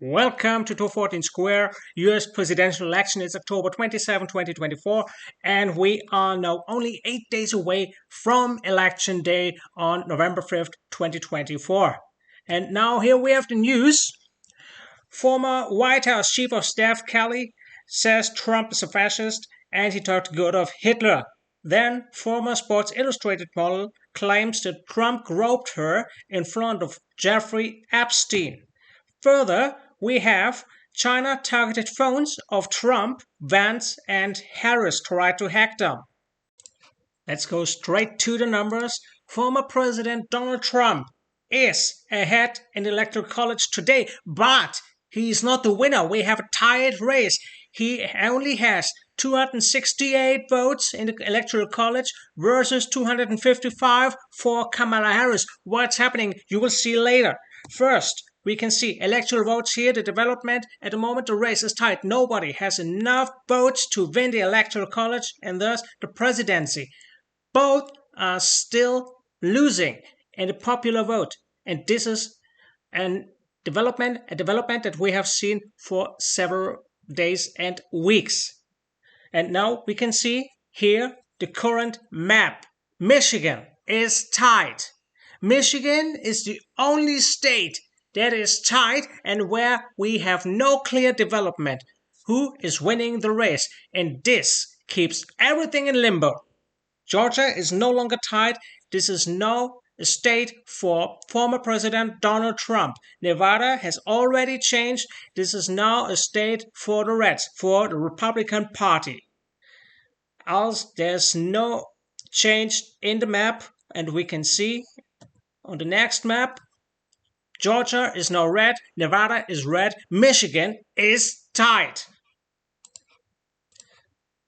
Welcome to 214 Square. US presidential election is October 27, 2024, and we are now only 8 days away from election day on November 5th, 2024. And now here we have the news. Former White House Chief of Staff Kelly says Trump is a fascist and he talked good of Hitler. Then, former Sports Illustrated model claims that Trump groped her in front of Jeffrey Epstein. Further, we have China targeted phones of Trump, Vance, and Harris tried to hack them. Let's go straight to the numbers. Former President Donald Trump is ahead in the Electoral College today, but he is not the winner. We have a tied race. He only has 268 votes in the Electoral College versus 255 for Kamala Harris. What's happening? You will see later. First, we can see electoral votes here, the development. At the moment, the race is tight. Nobody has enough votes to win the Electoral College and thus the presidency. Both are still losing in the popular vote. And this is a development that we have seen for several days and weeks. And now we can see here the current map. Michigan is tied. Michigan is the only state that is tied and where we have no clear development. Who is winning the race? And this keeps everything in limbo. Georgia is no longer tied. This is now a state for former President Donald Trump. Nevada has already changed. This is now a state for the Reds, for the Republican Party. Else there's no change in the map, and we can see on the next map, Georgia is now red, Nevada is red, Michigan is tied.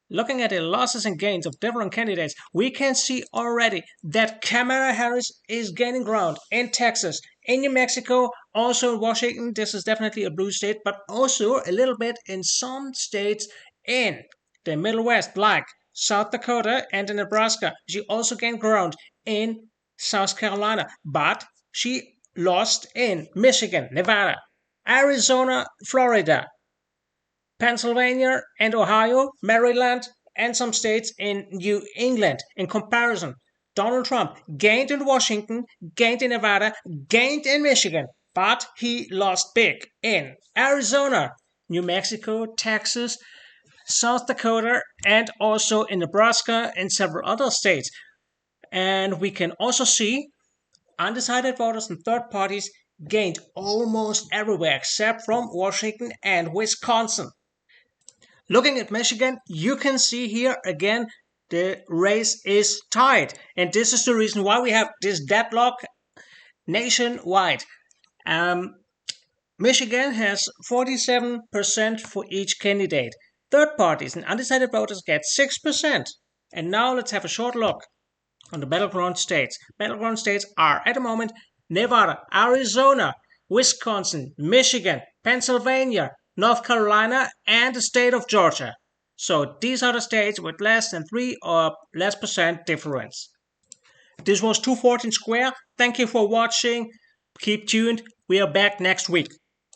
Looking at the losses and gains of different candidates, we can see already that Kamala Harris is gaining ground in Texas, in New Mexico, also in Washington. This is definitely a blue state, but also a little bit in some states in the Midwest, like South Dakota and in Nebraska. She also gained ground in South Carolina, but she lost in Michigan, Nevada, Arizona, Florida, Pennsylvania and Ohio, Maryland, and some states in New England. In comparison, Donald Trump gained in Washington, gained in Nevada, gained in Michigan, but he lost big in Arizona, New Mexico, Texas, South Dakota, and also in Nebraska and several other states. And we can also see undecided voters and third parties gained almost everywhere except from Washington and Wisconsin. Looking at Michigan, you can see here again the race is tied. And this is the reason why we have this deadlock nationwide. Michigan has 47% for each candidate. Third parties and undecided voters get 6%. And now let's have a short look on the battleground states. Battleground states are at the moment Nevada, Arizona, Wisconsin, Michigan, Pennsylvania, North Carolina, and the state of Georgia. So these are the states with less than 3 or less percent difference. This was 214 Square. Thank you for watching. Keep tuned. We are back next week.